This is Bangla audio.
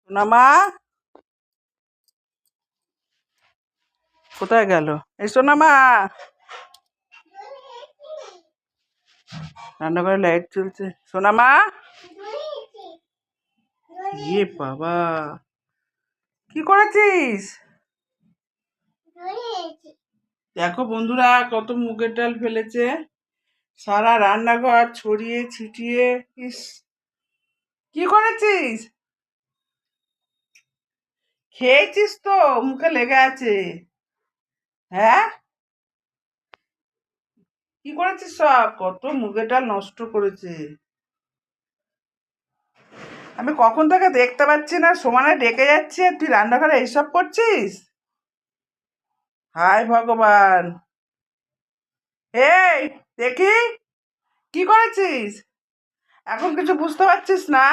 সোনামা কোথায় গেল? এই সোনামা, রান্নাঘরে লাইট জ্বলছে। সোনামা, ইয়ে বাবা, কি করেছিস? দেখো বন্ধুরা, কত মুগের ডাল ফেলেছে, সারা রান্নাঘর ছড়িয়ে ছিটিয়ে। ইস, কি করেছিস? খেয়েছিস তো? মুখে লেগে আছে। হ্যাঁ, কি করেছিস? সব কত মুগের ডাল নষ্ট করেছে। আমি কখন থেকে দেখতে পাচ্ছি না, সমানে ডেকে যাচ্ছে, তুই রান্নাঘরে এইসব করছিস? হায় ভগবান! এই, দেখি, কি করেছিস? এখন কিছু বুঝতে পারছিস না?